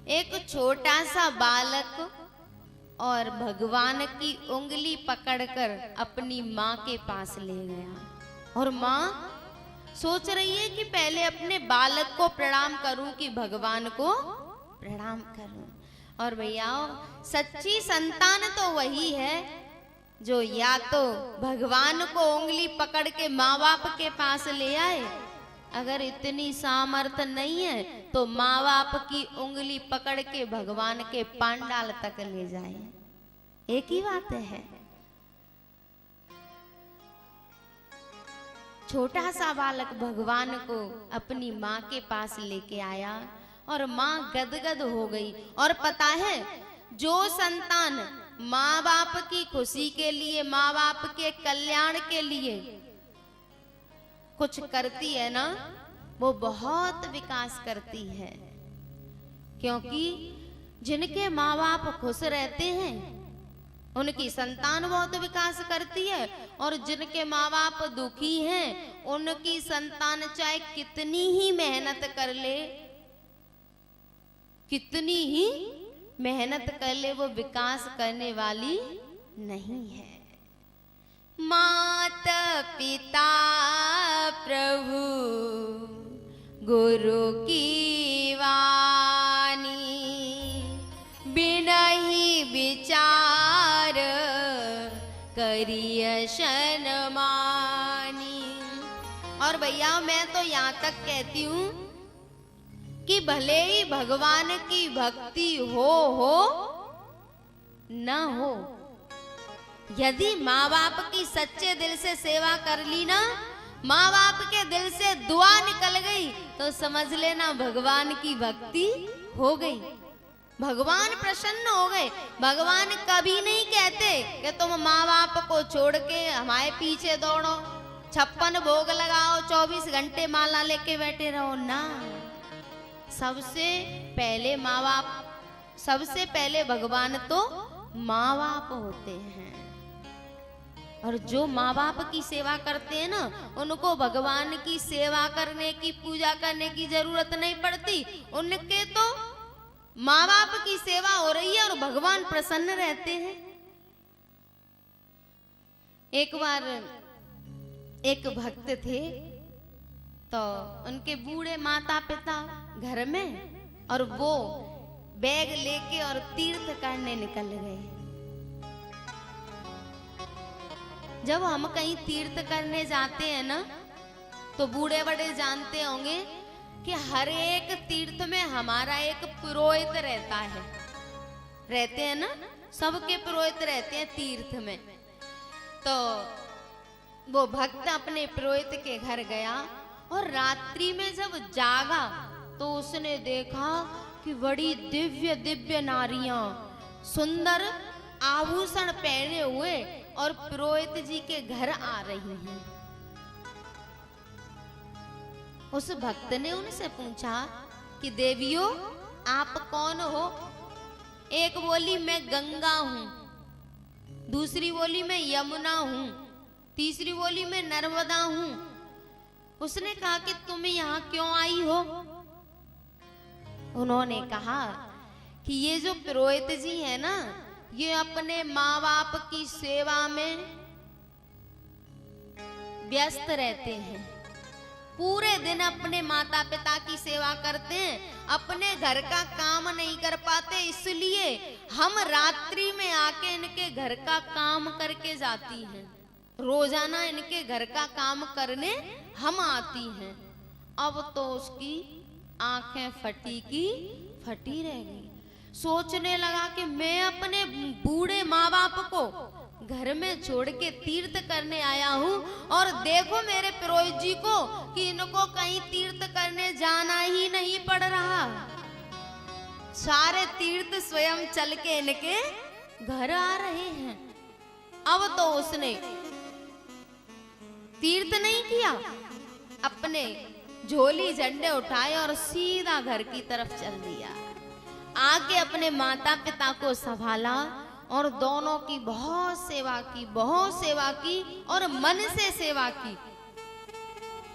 एक छोटा सा बालक और भगवान की उंगली पकड़कर अपनी माँ के पास ले गया और माँ सोच रही है कि पहले अपने बालक को प्रणाम करूं कि भगवान को प्रणाम करूं। और भैया सच्ची संतान तो वही है जो या तो भगवान को उंगली पकड़ के माँ बाप के पास ले आए, अगर इतनी सामर्थ नहीं है तो माँ बाप की उंगली पकड़ के भगवान के पांडाल तक ले जाए। एक ही बात है। छोटा सा बालक भगवान को अपनी माँ के पास लेके आया और माँ गदगद हो गई। और पता है जो संतान माँ बाप की खुशी के लिए, माँ बाप के कल्याण के लिए कुछ करती है ना, वो बहुत विकास करती है। क्योंकि जिनके माँ बाप खुश रहते हैं उनकी संतान बहुत विकास करती है, और जिनके माँ बाप दुखी हैं उनकी संतान चाहे कितनी ही मेहनत कर ले, कितनी ही मेहनत कर ले, वो विकास करने वाली नहीं है। माता पिता प्रभु गुरु की वाणी, बिना ही विचार करिय शनमानी। और भैया मैं तो यहाँ तक कहती हूँ कि भले ही भगवान की भक्ति हो न हो, यदि माँ बाप की सच्चे दिल से सेवा कर ली ना, माँ बाप के दिल से दुआ निकल गई तो समझ लेना भगवान की भक्ति हो गई, भगवान प्रसन्न हो गए। भगवान कभी नहीं कहते कि तुम माँ बाप को छोड़ के हमारे पीछे दौड़ो, 56 भोग लगाओ, 24 घंटे माला लेके बैठे रहो ना। सबसे पहले माँ बाप, सबसे पहले भगवान तो माँ बाप होते हैं। और जो माँ बाप की सेवा करते हैं ना, उनको भगवान की सेवा करने की, पूजा करने की जरूरत नहीं पड़ती। उनके तो माँ बाप की सेवा हो रही है और भगवान प्रसन्न रहते हैं। एक बार एक भक्त थे तो उनके बूढ़े माता पिता घर में, और वो बैग लेके और तीर्थ करने निकल गए। जब हम कहीं तीर्थ करने जाते हैं ना, तो बूढ़े बड़े जानते होंगे कि हर एक तीर्थ में हमारा एक पुरोहित रहता है, रहते हैं ना, सबके पुरोहित रहते हैं तीर्थ में। तो वो भक्त अपने पुरोहित के घर गया और रात्रि में जब जागा तो उसने देखा कि बड़ी दिव्य दिव्य नारियां सुंदर आभूषण पहने हुए और पुरोहित जी के घर आ रही हैं। उस भक्त ने उनसे पूछा कि देवियों आप कौन हो? एक बोली मैं गंगा हूं, दूसरी बोली मैं यमुना हूं, तीसरी बोली मैं नर्मदा हूं। उसने कहा कि तुम यहाँ क्यों आई हो? उन्होंने कहा कि ये जो पुरोहित जी है ना, ये अपने माँ बाप की सेवा में व्यस्त रहते हैं, पूरे दिन अपने माता पिता की सेवा करते हैं, अपने घर का काम नहीं कर पाते, इसलिए हम रात्रि में आके इनके घर का काम करके जाती हैं। रोजाना इनके घर का काम करने हम आती हैं। अब तो उसकी आंखें फटी की फटी रह गई। सोचने लगा कि मैं अपने बूढ़े माँ बाप को घर में छोड़ के तीर्थ करने आया हूँ, और देखो मेरे पुरोहित जी को कि इनको कहीं तीर्थ करने जाना ही नहीं पड़ रहा, सारे तीर्थ स्वयं चल के इनके घर आ रहे हैं। अब तो उसने तीर्थ नहीं किया, अपने झोली झंडे उठाए और सीधा घर की तरफ चल दिया। आके अपने माता पिता को संभाला और दोनों की बहुत सेवा की, बहुत सेवा की और मन से सेवा की।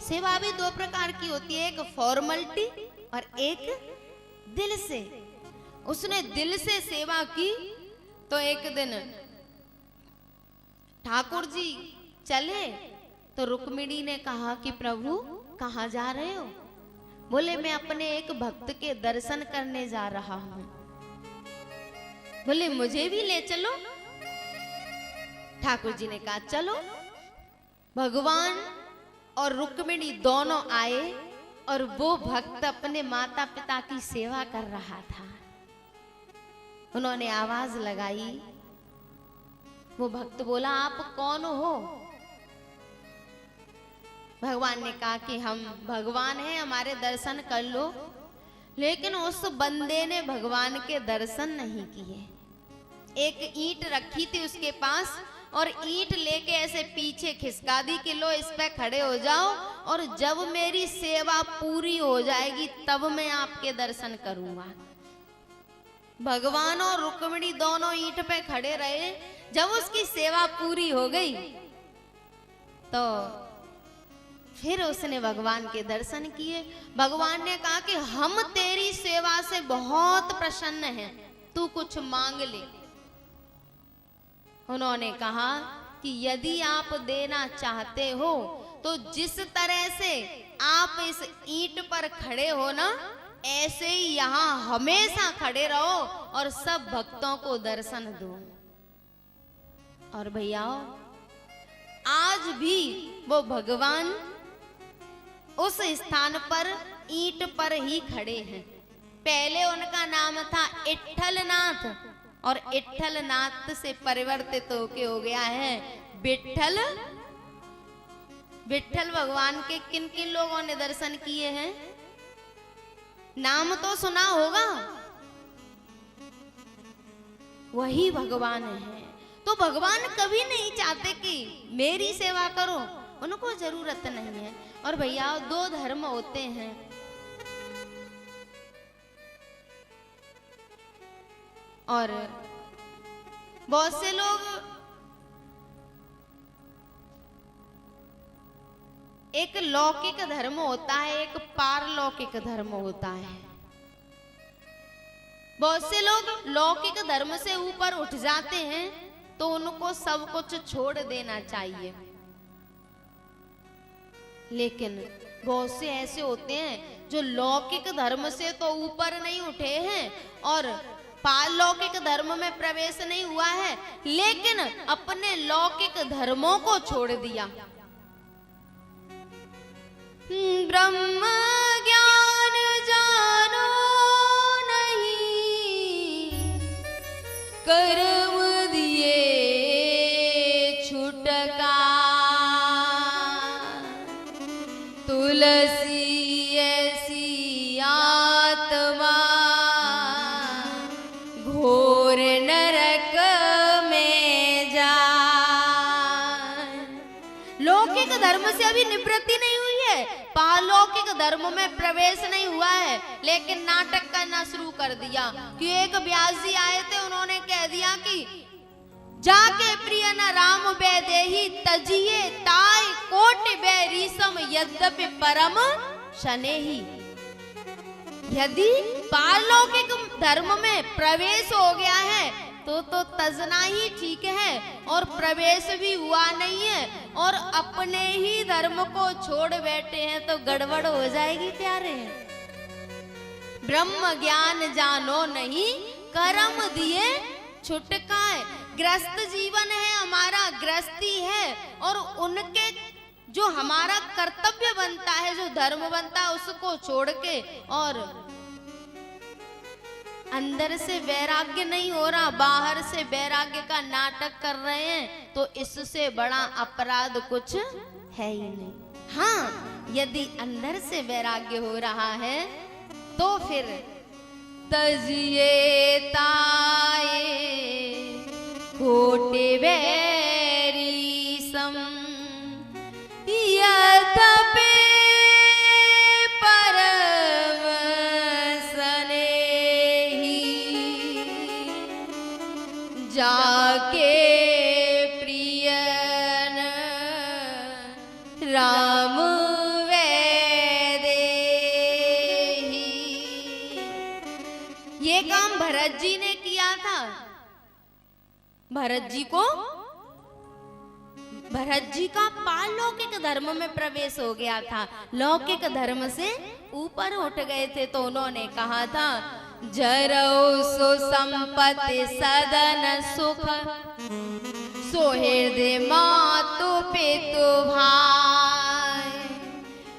सेवा भी दो प्रकार की होती है, एक फॉर्मेलिटी और एक दिल से। उसने दिल से सेवा की। तो एक दिन ठाकुर जी चले तो रुक्मिणी ने कहा कि प्रभु कहाँ जा रहे हो? बोले मैं अपने एक भक्त के दर्शन करने जा रहा हूं। बोले मुझे भी ले चलो। ठाकुर जी ने कहा चलो। भगवान और रुक्मिणी दोनों आए और वो भक्त अपने माता पिता की सेवा कर रहा था। उन्होंने आवाज लगाई। वो भक्त बोला आप कौन हो? भगवान ने कहा कि हम भगवान हैं, हमारे दर्शन कर लो। लेकिन उस बंदे ने भगवान के दर्शन नहीं किए। एक ईंट रखी थी उसके पास और ईंट लेके ऐसे पीछे खिसका दी कि लो इस पे खड़े हो जाओ और जब मेरी सेवा पूरी हो जाएगी तब मैं आपके दर्शन करूंगा। भगवान और रुक्मिणी दोनों ईंट पे खड़े रहे। जब उसकी सेवा पूरी हो गई तो फिर उसने भगवान के दर्शन किए। भगवान ने कहा कि हम तेरी सेवा से बहुत प्रसन्न हैं, तू कुछ मांग ले। उन्होंने कहा कि यदि आप देना चाहते हो तो जिस तरह से आप इस ईंट पर खड़े हो ना, ऐसे ही यहाँ हमेशा खड़े रहो और सब भक्तों को दर्शन दो। और भैया आज भी वो भगवान उस स्थान पर ईंट पर ही खड़े हैं। पहले उनका नाम था इट्ठलनाथ और इट्ठलनाथ से परिवर्तित होके हो गया है विट्ठल। विट्ठल भगवान के किन किन लोगों ने दर्शन किए हैं? नाम तो सुना होगा। वही भगवान है। तो भगवान कभी नहीं चाहते कि मेरी सेवा करो, उनको जरूरत नहीं है। और भैया दो धर्म होते हैं। और बहुत से लोग एक लौकिक धर्म होता है, एक पारलौकिक धर्म होता है। बहुत से लोग लौकिक धर्म से ऊपर उठ जाते हैं तो उनको सब कुछ छोड़ देना चाहिए। लेकिन बहुत से ऐसे होते हैं जो लौकिक धर्म से तो ऊपर नहीं उठे हैं और पारलौकिक धर्म में प्रवेश नहीं हुआ है, लेकिन अपने लौकिक धर्मों को छोड़ दिया। ब्रह्म ज्ञान जानो नहीं, कर्म दिए छुटका, तुलसी ऐसी आत्मा घोर नरक में जाए। लौकिक धर्म से अभी निवृत्ति नहीं हुई है, पारलौकिक धर्म में प्रवेश नहीं हुआ है, लेकिन नाटक करना शुरू कर दिया। कि एक व्यास जी आए थे, उन्होंने कह दिया कि जाके प्रिय न राम वैदेही तजिए ताय कोटि बैरीसम यद्यपि परम शनेही। यदि पारलौकिक धर्म में प्रवेश हो गया है तो तजना ही ठीक है, और प्रवेश भी हुआ नहीं है और अपने ही धर्म को छोड़ बैठे हैं तो गड़बड़ हो जाएगी प्यारे। ब्रह्म ज्ञान जानो नहीं, कर्म दिए छुटकाए। ग्रस्त जीवन है हमारा, गृहस्थी है, और उनके जो हमारा कर्तव्य बनता है, जो धर्म बनता है, उसको छोड़ के और अंदर से वैराग्य नहीं हो रहा, बाहर से वैराग्य का नाटक कर रहे हैं, तो इससे बड़ा अपराध कुछ है ही नहीं। हाँ, यदि अंदर से वैराग्य हो रहा है तो फिर तजिए ताए कोटि बैरी सम यद्यपि परम स्नेही, जाके प्रिय राम वैदेही। ये काम भरत जी ने किया था। भरत जी का पारलौकिक धर्म में प्रवेश हो गया था, लौकिक धर्म से ऊपर उठ गए थे। तो उन्होंने कहा था, जरौ सुसंपत्ति सदन सुख, सोहृदय मातु पितु भाई,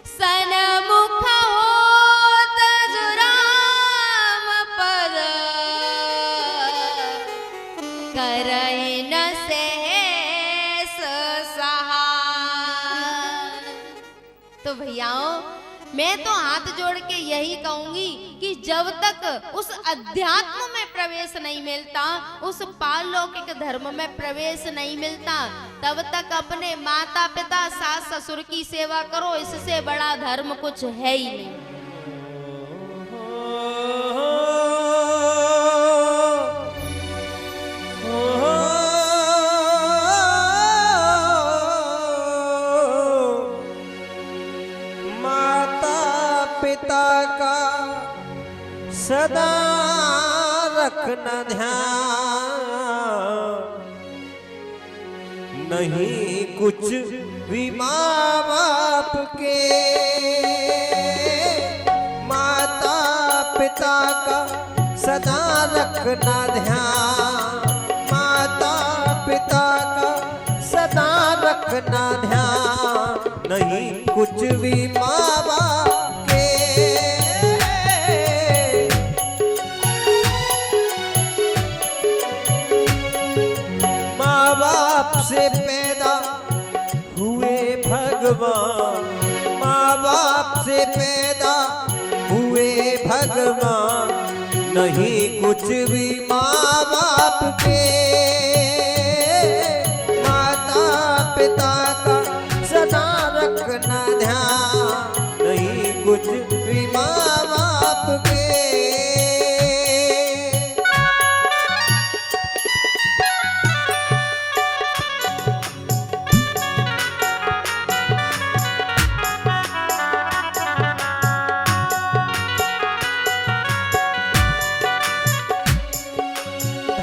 सन्मुख होत जुराम पद, करई न सहस सहाय। तो भैयाओं, मैं तो हाथ जोड़ के यही कहूंगी कि जब तक उस अध्यात्म में प्रवेश नहीं मिलता, उस पारलौकिक धर्म में प्रवेश नहीं मिलता, तब तक अपने माता पिता सास ससुर की सेवा करो। इससे बड़ा धर्म कुछ है ही नहीं। पिता का सदा रखना ध्यान, नहीं कुछ भी माँ बाप के। माता पिता का सदा रखना ध्यान, माता पिता का सदा रखना ध्यान, नहीं कुछ भी माँ बाप से पैदा हुए भगवान, माँ बाप से पैदा हुए भगवान, नहीं कुछ भी माँ बाप के। माता पिता का सदा रखना ध्यान, नहीं कुछ भी माँ बाप के।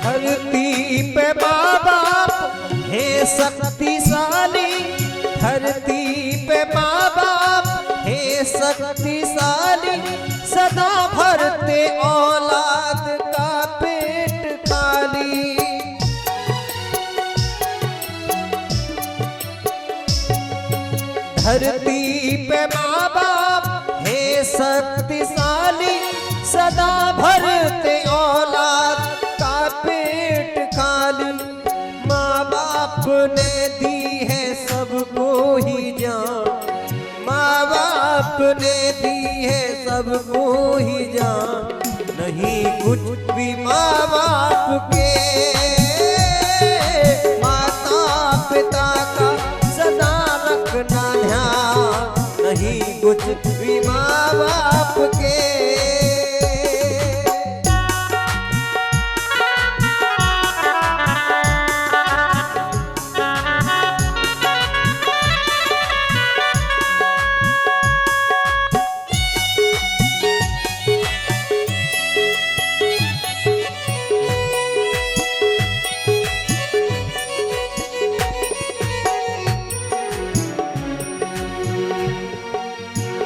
धरती पे माँ बाप है शक्तिशाली, धरती पे माँ बाप है शक्तिशाली, सदा भरते औलाद का पेट खाली। धरती पे माँ बाप है शक्तिशाली, सदा भरते औलाद पेट खाली। माँ बाप ने दी है सबको ही जान, माँ बाप ने दी है सबको ही जान, नहीं कुछ भी माँ बाप के। माता पिता का सदा रखना ध्यान, नहीं कुछ भी माँ बाप के।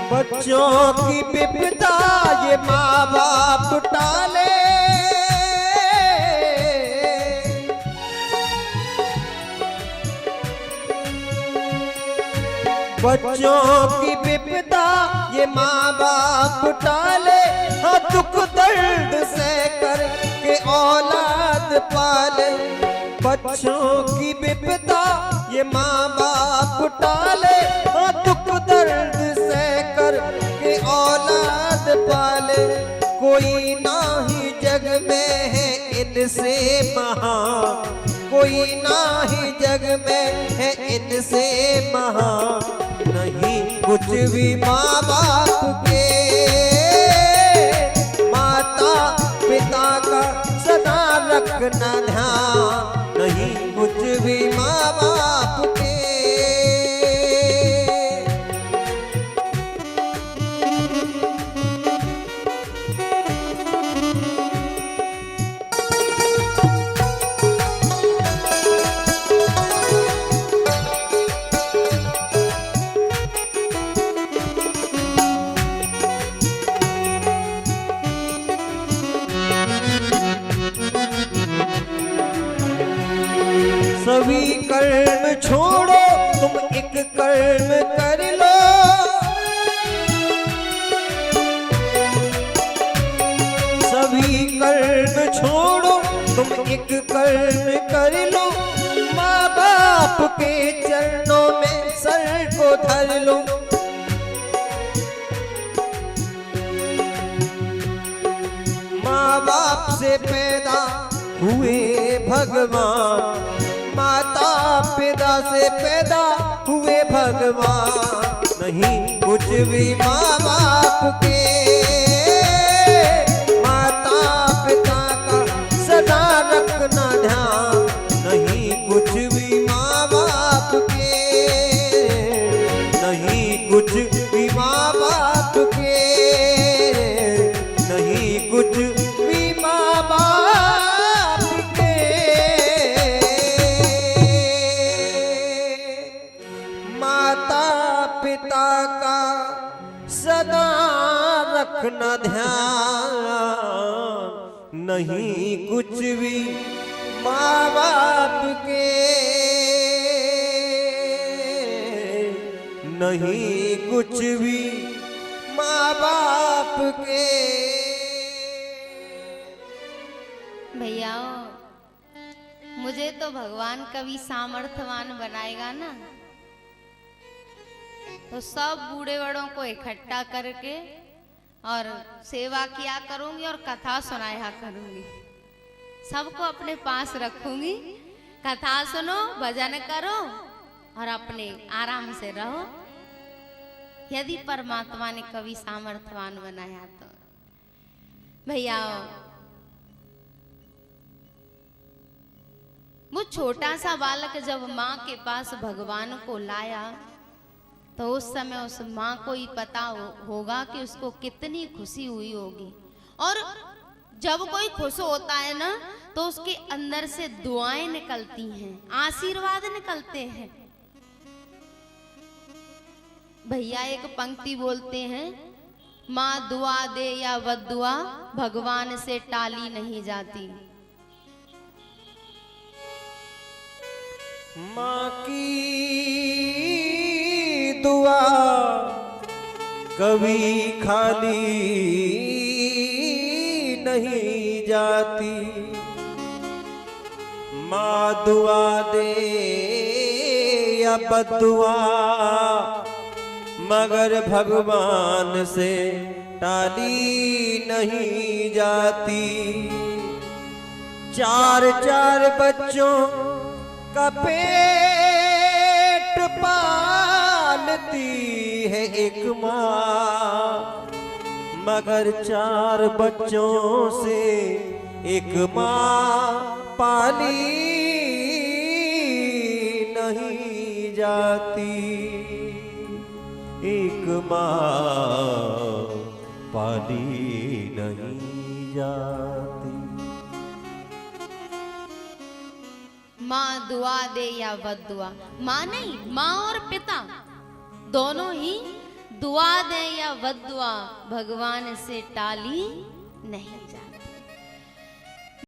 बच्चों की विपदा ये माँ बाप टाले, बच्चों की विपदा ये माँ बाप टाले। हाँ, दुख दर्द से करके औलाद पाले। बच्चों की विपदा ये माँ बाप टाले, हाँ, दुख दर्द से करके औलाद पाले। कोई नाही जग में है इनसे महान, कोई नाही जग में है इनसे महान, नहीं कुछ भी माँ बाप के। माता पिता का सदा रखना ध्यान, नहीं कुछ भी माँ बाप के। कर्म छोड़ो तुम एक कर्म कर लो, सभी कर्म छोड़ो तुम एक कर्म कर लो, माँ बाप के चरणों में सर को धर लो। माँ बाप से पैदा हुए भगवान, माता पिता से पैदा हुए भगवान, नहीं कुछ भी माँ बाप के, माता पिता का सदा रखना ध्यान, नहीं कुछ भी माँ बाप के, नहीं कुछ भी माँ बाप के, नहीं कुछ भी माँ बाप के। माता पिता का सदा रखना ध्यान, नहीं कुछ भी माँ बाप के, नहीं कुछ भी माँ बाप के। भैया मुझे तो भगवान कभी सामर्थ्यवान बनाएगा ना, तो सब बूढ़े बड़ों को इकट्ठा करके और सेवा किया करूंगी और कथा सुनाया करूंगी, सबको अपने पास रखूंगी, कथा सुनो भजन करो और अपने आराम से रहो। यदि परमात्मा ने कभी सामर्थ्यवान बनाया तो भैया वो छोटा सा बालक जब माँ के पास भगवान को लाया तो उस समय उस माँ को ही पता होगा कि उसको कितनी खुशी हुई होगी। और जब कोई खुश होता है ना तो उसके अंदर से दुआएं निकलती हैं, आशीर्वाद निकलते हैं। भैया एक पंक्ति बोलते हैं, माँ दुआ दे या बद्दुआ भगवान से टाली नहीं जाती। माँ की दुआ कभी खाली नहीं जाती, माँ दुआ दे या बद्दुआ मगर भगवान से टाली नहीं जाती। चार चार बच्चों का पेट पालती है एक माँ, मगर चार बच्चों से एक माँ पाली नहीं जाती, एक माँ पाली नहीं जाती। माँ दुआ दे या बद्दुआ, माँ नहीं, माँ और पिता दोनों ही दुआ दे या बद्दुआ भगवान से टाली नहीं जाती।